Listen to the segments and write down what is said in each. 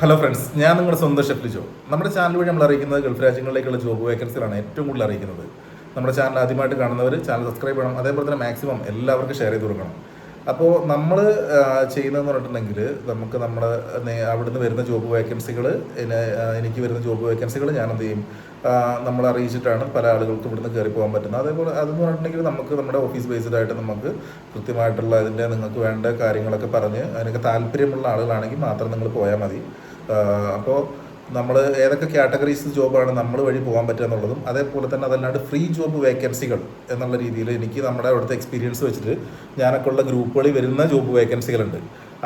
Hello friends, ഞാൻ നിങ്ങളുടെ സ്വന്തം ഷെഫ് ജോ. നമ്മുടെ ചാനൽ വഴി നമ്മൾ അറിയിക്കുന്നത് ഗൾഫ് രാജ്യങ്ങളിലേക്കുള്ള ജോബ് വേക്കൻസികളാണ് ഏറ്റവും കൂടുതൽ അറിയിക്കുന്നത്. നമ്മുടെ ചാനൽ ആദ്യമായിട്ട് കാണുന്നവർ ചാനൽ സബ്സ്ക്രൈബ് ചെയ്യണം. അതേപോലെ തന്നെ മാക്സിമം എല്ലാവർക്കും ഷെയർ ചെയ്ത് കൊടുക്കണം. അപ്പോൾ നമ്മൾ ചെയ്യുന്നതെന്ന് പറഞ്ഞിട്ടുണ്ടെങ്കിൽ നമുക്ക് നമ്മുടെ അവിടുന്ന് വരുന്ന ജോബ് വേക്കൻസികൾ, എനിക്ക് വരുന്ന ജോബ് വേക്കൻസികൾ ഞാൻ എന്ത് ചെയ്യും, നമ്മൾ അറിയിച്ചിട്ടാണ് പല ആളുകൾക്ക് ഇവിടുന്ന് കയറി പോകാൻ പറ്റുന്നത്. അതേപോലെ അതെന്ന് പറഞ്ഞിട്ടുണ്ടെങ്കിൽ നമുക്ക് നമ്മുടെ ഓഫീസ് ബേസ്ഡ് ആയിട്ട് നമുക്ക് കൃത്യമായിട്ടുള്ള അതിൻ്റെ നിങ്ങൾക്ക് വേണ്ട കാര്യങ്ങളൊക്കെ പറഞ്ഞ് അതിനൊക്കെ താല്പര്യമുള്ള ആളുകളാണെങ്കിൽ മാത്രം നിങ്ങൾ പോയാൽ മതി. അപ്പോൾ നമ്മൾ ഏതൊക്കെ കാറ്റഗറീസ് ജോബാണ് നമ്മൾ വഴി പോകാൻ പറ്റുക എന്നുള്ളതും, അതേപോലെ തന്നെ അതല്ലാണ്ട് ഫ്രീ ജോബ് വേക്കൻസികൾ എന്നുള്ള രീതിയിൽ എനിക്ക് നമ്മുടെ അവിടുത്തെ എക്സ്പീരിയൻസ് വെച്ചിട്ട് ഞാനൊക്കെ ഉള്ള ഗ്രൂപ്പുകളിൽ വരുന്ന ജോബ് വേക്കൻസികളുണ്ട്.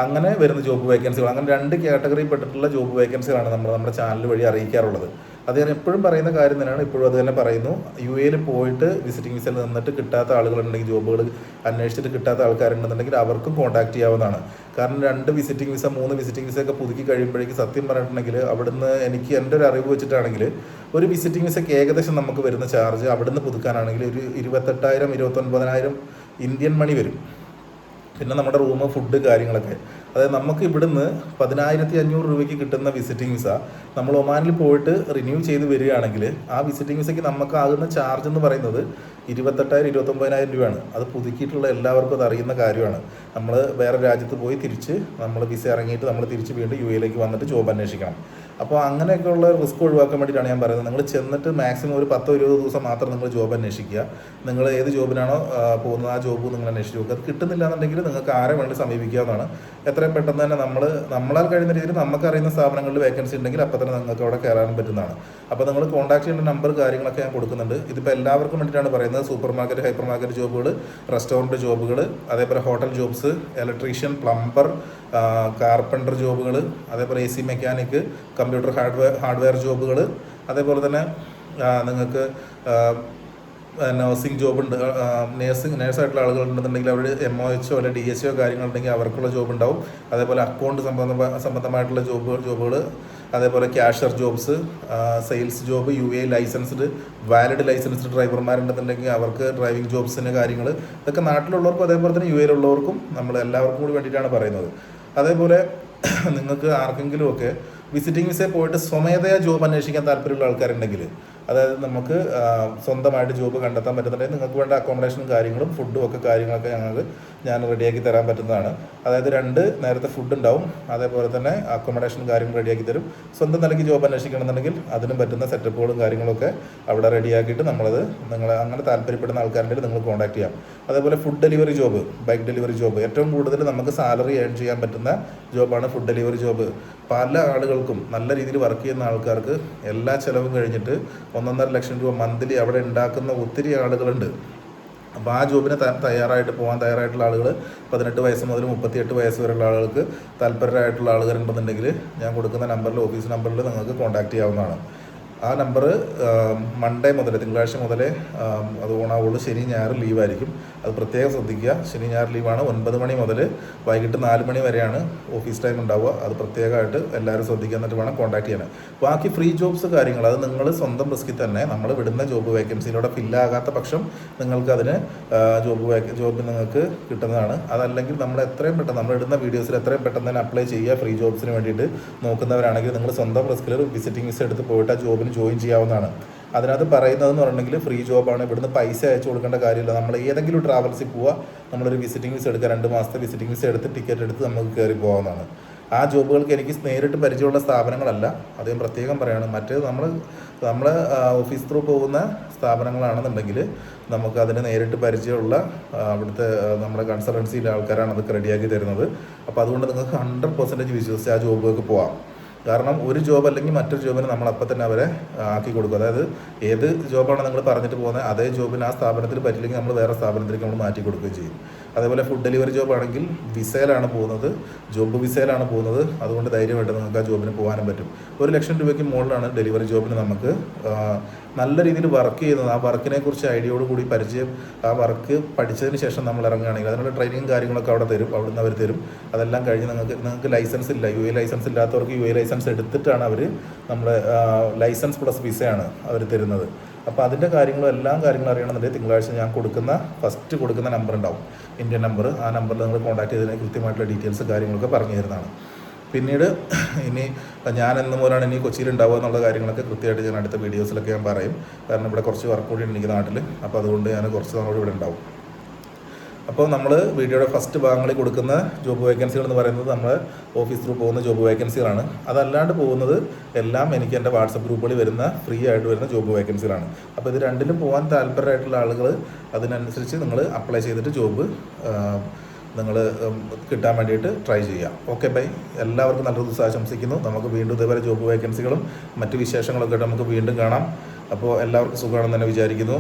അങ്ങനെ വരുന്ന ജോബ് വേക്കൻസികൾ, അങ്ങനെ 2 കാറ്റഗറി പെട്ടിട്ടുള്ള ജോബ് വേക്കൻസികളാണ് നമ്മൾ നമ്മുടെ ചാനൽ വഴി അറിയിക്കാറുള്ളത്. അത് ഞാൻ എപ്പോഴും പറയുന്ന കാര്യം തന്നെയാണ്, ഇപ്പോഴും അത് തന്നെ പറയുന്നു. UAE പോയിട്ട് വിസിറ്റിംഗ് വിസയിൽ നിന്നിട്ട് കിട്ടാത്ത ആളുകളുണ്ടെങ്കിൽ, ജോബുകൾ അന്വേഷിച്ചിട്ട് കിട്ടാത്ത ആൾക്കാരുണ്ടെന്നുണ്ടെങ്കിൽ അവർക്കും കോൺടാക്ട് ചെയ്യാവുന്നതാണ്. കാരണം 2 വിസിറ്റിംഗ് വിസ 3 വിസിറ്റിംഗ് വിസ ഒക്കെ പുതുക്കി കഴിയുമ്പോഴേക്ക് സത്യം പറഞ്ഞിട്ടുണ്ടെങ്കിൽ അവിടുന്ന് എനിക്ക് എൻ്റെ ഒരു അറിവ് വെച്ചിട്ടാണെങ്കിൽ ഒരു വിസിറ്റിംഗ് വിസയ്ക്ക് ഏകദേശം നമുക്ക് വരുന്ന ചാർജ് അവിടുന്ന് പുതുക്കാനാണെങ്കിൽ ഒരു 28,000 29,000 ഇന്ത്യൻ മണി വരും. പിന്നെ നമ്മുടെ റൂം, ഫുഡ്, കാര്യങ്ങളൊക്കെ. അതായത് നമുക്ക് ഇവിടുന്ന് 10,500 രൂപയ്ക്ക് കിട്ടുന്ന വിസിറ്റിംഗ് വിസ നമ്മൾ ഒമാനിൽ പോയിട്ട് റിന്യൂ ചെയ്ത് വരികയാണെങ്കിൽ ആ വിസിറ്റിംഗ് വിസയ്ക്ക് നമുക്ക് ആകുന്ന ചാർജ് എന്ന് പറയുന്നത് 28,000 29,000 രൂപയാണ്. അത് പുതുക്കിയിട്ടുള്ള എല്ലാവർക്കും അത് അറിയുന്ന കാര്യമാണ്. നമ്മൾ വേറെ രാജ്യത്ത് പോയി തിരിച്ച് നമ്മൾ വിസ ഇറങ്ങിയിട്ട് നമ്മൾ തിരിച്ച് വീണ്ടും UAE വന്നിട്ട് ജോബ് അന്വേഷിക്കണം. അപ്പോൾ അങ്ങനെയൊക്കെയുള്ള റിസ്ക് ഒഴിവാക്കാൻ വേണ്ടിയിട്ടാണ് ഞാൻ പറയുന്നത്. നിങ്ങൾ ചെന്നിട്ട് മാക്സിമം ഒരു 10-20 ദിവസം മാത്രം നിങ്ങൾ ജോബ് അന്വേഷിക്കുക. നിങ്ങൾ ഏത് ജോബിനാണോ പോകുന്നത് ആ ജോബ് നിങ്ങൾ അന്വേഷിച്ച് നോക്കുക. അത് കിട്ടുന്നില്ല എന്നുണ്ടെങ്കിൽ നിങ്ങൾക്ക് ആരെ വേണ്ടി സമീപിക്കാവുന്നതാണ്. എത്രയും പെട്ടെന്ന് തന്നെ നമ്മളാൽ കഴിയുന്ന രീതിയിൽ നമുക്കറിയുന്ന സ്ഥാപനങ്ങളിൽ വേക്കൻസി ഉണ്ടെങ്കിൽ അപ്പോൾ തന്നെ നിങ്ങൾക്ക് അവിടെ കയറാൻ പറ്റുന്നതാണ്. അപ്പോൾ നിങ്ങൾ കോൺടാക്ട് ചെയ്യേണ്ട നമ്പർ, കാര്യങ്ങളൊക്കെ ഞാൻ കൊടുക്കുന്നുണ്ട്. ഇതിപ്പോൾ എല്ലാവർക്കും വേണ്ടിയിട്ടാണ് പറയുന്നത്. സൂപ്പർ മാർക്കറ്റ്, ഹൈപ്പർ മാർക്കറ്റ് ജോബുകൾ, റെസ്റ്റോറൻറ്റ് ജോബുകൾ, അതേപോലെ hotel jobs, electrician, plumber, carpenter ജോബുകൾ, അതേപോലെ AC മെക്കാനിക്ക്, കമ്പ്യൂട്ടർ ഹാർഡ്വെയർ ജോബുകൾ, അതേപോലെ തന്നെ നിങ്ങൾക്ക് നഴ്സിംഗ് ജോബുണ്ട്. നേഴ്സായിട്ടുള്ള ആളുകളുണ്ടെന്നുണ്ടെങ്കിൽ അവർ MOHO അല്ലെങ്കിൽ DSO കാര്യങ്ങളുണ്ടെങ്കിൽ അവർക്കുള്ള ജോബ് ഉണ്ടാവും. അതേപോലെ അക്കൗണ്ട് സംബന്ധമായിട്ടുള്ള ജോബുകൾ, അതേപോലെ cashier jobs, sales job, UAE licensed valid licensed ഡ്രൈവർമാരുണ്ടെന്നുണ്ടെങ്കിൽ അവർക്ക് ഡ്രൈവിംഗ് ജോബ്സിന് കാര്യങ്ങൾ. ഇതൊക്കെ നാട്ടിലുള്ളവർക്കും അതേപോലെ തന്നെ UAE ഉള്ളവർക്കും നമ്മൾ എല്ലാവർക്കും കൂടി വേണ്ടിയിട്ടാണ് പറയുന്നത്. അതേപോലെ നിങ്ങൾക്ക് ആർക്കെങ്കിലുമൊക്കെ വിസിറ്റിംഗ് വിസയിൽ പോയിട്ട് സ്വമേധയാ ജോബ് അന്വേഷിക്കാൻ താല്പര്യമുള്ള ആൾക്കാരുണ്ടെങ്കിൽ, അതായത് നമുക്ക് സ്വന്തമായിട്ട് ജോബ് കണ്ടെത്താൻ പറ്റുന്നുണ്ടെങ്കിൽ നിങ്ങൾക്ക് വേണ്ട അക്കോമഡേഷനും കാര്യങ്ങളും ഫുഡും ഒക്കെ കാര്യങ്ങളൊക്കെ ഞാൻ റെഡിയാക്കി തരാൻ പറ്റുന്നതാണ്. അതായത് 2 നേരത്തെ ഫുഡ് ഉണ്ടാവും, അതേപോലെ തന്നെ അക്കോമഡേഷനും കാര്യങ്ങളും റെഡിയാക്കി തരും. സ്വന്തം നിലയ്ക്ക് ജോബ് അന്വേഷിക്കണമെന്നുണ്ടെങ്കിൽ അതിനും പറ്റുന്ന സെറ്റപ്പുകളും കാര്യങ്ങളൊക്കെ അവിടെ റെഡിയാക്കിയിട്ട് നിങ്ങൾ അങ്ങനെ താല്പര്യപ്പെടുന്ന ആൾക്കാരുണ്ടെങ്കിൽ നിങ്ങൾ കോൺടാക്ട് ചെയ്യാം. അതേപോലെ food delivery job, bike delivery job, ഏറ്റവും കൂടുതൽ നമുക്ക് സാലറി ഏൺ ചെയ്യാൻ പറ്റുന്ന ജോബാണ് ഫുഡ് ഡെലിവറി ജോബ്. പല ആളുകൾക്കും നല്ല രീതിയിൽ വർക്ക് ചെയ്യുന്ന ആൾക്കാർക്ക് എല്ലാ ചിലവും കഴിഞ്ഞിട്ട് 1.5 ലക്ഷം രൂപ മന്ത്ലി അവിടെ ഉണ്ടാക്കുന്ന ഒത്തിരി ആളുകളുണ്ട്. അപ്പോൾ ആ ജോബിന് പോകാൻ തയ്യാറായിട്ടുള്ള ആളുകൾ 18 വയസ്സ് മുതൽ 38 വയസ്സ് വരെയുള്ള ആളുകൾക്ക് താല്പര്യമായിട്ടുള്ള ആളുകളുണ്ടെന്നുണ്ടെങ്കിൽ ഞാൻ കൊടുക്കുന്ന നമ്പറിൽ, ഓഫീസ് നമ്പറിൽ നിങ്ങൾക്ക് കോൺടാക്ട് ചെയ്യാവുന്നതാണ്. ആ നമ്പർ മൺഡേ മുതൽ, തിങ്കളാഴ്ച മുതലേ അത് ഓണാവുള്ളൂ. ശനി ഞായർ ലീവായിരിക്കും. അത് പ്രത്യേകം ശ്രദ്ധിക്കുക. ശനി ഞായർ ലീവാണ്. 9 മണി മുതൽ വൈകിട്ട് 4 മണി വരെയാണ് ഓഫീസ് ടൈം ഉണ്ടാവുക. അത് പ്രത്യേകമായിട്ട് എല്ലാവരും ശ്രദ്ധിക്കുക. എന്നിട്ട് വേണം കോൺടാക്ട് ചെയ്യാൻ. ബാക്കി ഫ്രീ ജോബ്സ് കാര്യങ്ങൾ അത് നിങ്ങൾ സ്വന്തം റിസ്കിൽ തന്നെ നമ്മൾ വിടുന്ന ജോബ് വേക്കൻസിയിലൂടെ ഫില്ലാകാത്ത പക്ഷം നിങ്ങൾക്കതിന് ജോബ് നിങ്ങൾക്ക് കിട്ടുന്നതാണ്. അതല്ലെങ്കിൽ നമ്മൾ എത്രയും പെട്ടെന്ന് നമ്മൾ ഇടുന്ന വീഡിയോസിൽ എത്രയും പെട്ടെന്ന് തന്നെ അപ്ലൈ ചെയ്യുക. ഫ്രീ ജോബ്സിന് വേണ്ടിയിട്ട് നോക്കുന്നവരാണെങ്കിൽ നിങ്ങൾ സ്വന്തം റിസ്കിൽ വിസിറ്റിംഗ് വിസ എടുത്ത് പോയിട്ട് ആ ജോബിന് ജോയിൻ ചെയ്യാവുന്നതാണ്. അതിനകത്ത് പറയുന്നതെന്ന് പറഞ്ഞിട്ടുണ്ടെങ്കിൽ ഫ്രീ ജോബാണ്. ഇവിടുന്ന് പൈസ അയച്ചു കൊടുക്കേണ്ട കാര്യമില്ല. നമ്മൾ ഏതെങ്കിലും ട്രാവൽസിൽ പോവുക, നമ്മളൊരു വിസിറ്റിംഗ് വിസ എടുക്കുക, 2 മാസത്തെ വിസിറ്റിംഗ് വിസ എടുത്ത് ടിക്കറ്റ് എടുത്ത് നമുക്ക് കയറി പോകാവുന്നതാണ്. ആ ജോബുകൾക്ക് എനിക്ക് നേരിട്ട് പരിചയമുള്ള സ്ഥാപനങ്ങളല്ല, അദ്ദേഹം പ്രത്യേകം പറയുകയാണ്. മറ്റേത് നമ്മൾ ഓഫീസ് ത്രൂ പോകുന്ന സ്ഥാപനങ്ങളാണെന്നുണ്ടെങ്കിൽ നമുക്ക് അതിന് നേരിട്ട് പരിചയമുള്ള അവിടുത്തെ നമ്മുടെ കൺസൾട്ടൻസിയിലെ ആൾക്കാരാണ് അതൊക്കെ റെഡിയാക്കി തരുന്നത്. അപ്പോൾ അതുകൊണ്ട് നിങ്ങൾക്ക് 100% വിശ്വസിച്ച് ആ ജോബുകൾക്ക് പോകാം. കാരണം ഒരു ജോബ് അല്ലെങ്കിൽ മറ്റൊരു ജോബിന് നമ്മൾ അപ്പം തന്നെ അവരെ ആക്കി കൊടുക്കും. അതായത് ഏത് ജോബാണ് നിങ്ങൾ പറഞ്ഞിട്ട് പോകുന്നത് അതേ ജോബിന് ആ സ്ഥാപനത്തിൽ പറ്റില്ലെങ്കിൽ നമ്മൾ വേറെ സ്ഥാപനത്തിലേക്ക് നമ്മൾ മാറ്റി കൊടുക്കുകയും ചെയ്യും. അതേപോലെ ഫുഡ് ഡെലിവറി ജോബ് ആണെങ്കിൽ വിസയിലാണ് പോകുന്നത്, ജോബ് വിസയിലാണ് പോകുന്നത്. അതുകൊണ്ട് ധൈര്യമായിട്ട് നിങ്ങൾക്ക് ആ ജോബിന് പോകാനും പറ്റും. 1 ലക്ഷം രൂപയ്ക്ക് മുകളിലാണ് ഡെലിവറി ജോബിന് നമുക്ക് നല്ല രീതിയിൽ വർക്ക് ചെയ്യുന്നത്. ആ വർക്കിനെ കുറിച്ച് ഐഡിയയോടുകൂടി ആ വർക്ക് പഠിച്ചതിന് ശേഷം നമ്മൾ ഇറങ്ങുകയാണെങ്കിൽ അതിനുള്ള ട്രെയിനിങ്ങും കാര്യങ്ങളൊക്കെ അവിടുന്ന് അവർ തരും. അതെല്ലാം കഴിഞ്ഞ് നിങ്ങൾക്ക് ലൈസൻസ് ഇല്ല, UAE ലൈസൻസ് ഇല്ലാത്തവർക്ക് UAE ലൈസൻസ് എടുത്തിട്ടാണ് അവർ നമ്മുടെ ലൈസൻസ് പ്ലസ് വിസയാണ് അവർ തരുന്നത്. അപ്പോൾ അതിൻ്റെ എല്ലാ കാര്യങ്ങളും അറിയണമെന്നുണ്ടെങ്കിൽ തിങ്കളാഴ്ച ഞാൻ ഫസ്റ്റ് കൊടുക്കുന്ന നമ്പർ ഉണ്ടാവും, ഇന്ത്യൻ നമ്പർ. ആ നമ്പറിൽ നിങ്ങൾ കോൺടാക്ട് ചെയ്തതിന് കൃത്യമായിട്ടുള്ള ഡീറ്റെയിൽസ് കാര്യങ്ങളൊക്കെ പറഞ്ഞു തരുന്നതാണ്. പിന്നീട് ഇനി ഞാൻ എന്ന് മുതലാണ് ഇനി കൊച്ചിയിൽ ഉണ്ടാവുക എന്നുള്ള കാര്യങ്ങളൊക്കെ കൃത്യമായിട്ട് ഞാൻ അടുത്ത വീഡിയോസിലൊക്കെ ഞാൻ പറയും. കാരണം ഇവിടെ കുറച്ച് വർക്ക് കൂടി ഉണ്ട് എനിക്ക് നാട്ടിൽ. അപ്പോൾ അതുകൊണ്ട് ഞാൻ കുറച്ച് നാളോട് ഇവിടെ ഉണ്ടാവും. അപ്പോൾ നമ്മൾ വീഡിയോയുടെ ഫസ്റ്റ് ഭാഗങ്ങളിൽ കൊടുക്കുന്ന ജോബ് വേക്കൻസികൾ എന്ന് പറയുന്നത് നമ്മൾ ഓഫീസ് ത്രൂ പോകുന്ന ജോബ് വേക്കൻസികളാണ്. അതല്ലാണ്ട് പോകുന്നത് എല്ലാം എനിക്ക് എൻ്റെ വാട്സപ്പ് ഗ്രൂപ്പുകളിൽ വരുന്ന ഫ്രീ ആയിട്ട് വരുന്ന ജോബ് വേക്കൻസികളാണ്. അപ്പോൾ ഇത് രണ്ടിലും പോകാൻ താല്പര്യമായിട്ടുള്ള ആളുകൾ അതിനനുസരിച്ച് നിങ്ങൾ അപ്ലൈ ചെയ്തിട്ട് ജോബ് നിങ്ങൾ കിട്ടാൻ വേണ്ടിയിട്ട് ട്രൈ ചെയ്യാം. Okay bye. എല്ലാവർക്കും നല്ലൊരു ദിവസം ആശംസിക്കുന്നു. നമുക്ക് വീണ്ടും ഇതേപോലെ ജോബ് വേക്കൻസികളും മറ്റ് വിശേഷങ്ങളൊക്കെ ആയിട്ട് നമുക്ക് വീണ്ടും കാണാം. അപ്പോൾ എല്ലാവർക്കും സുഖമാണെന്ന് തന്നെ വിചാരിക്കുന്നു.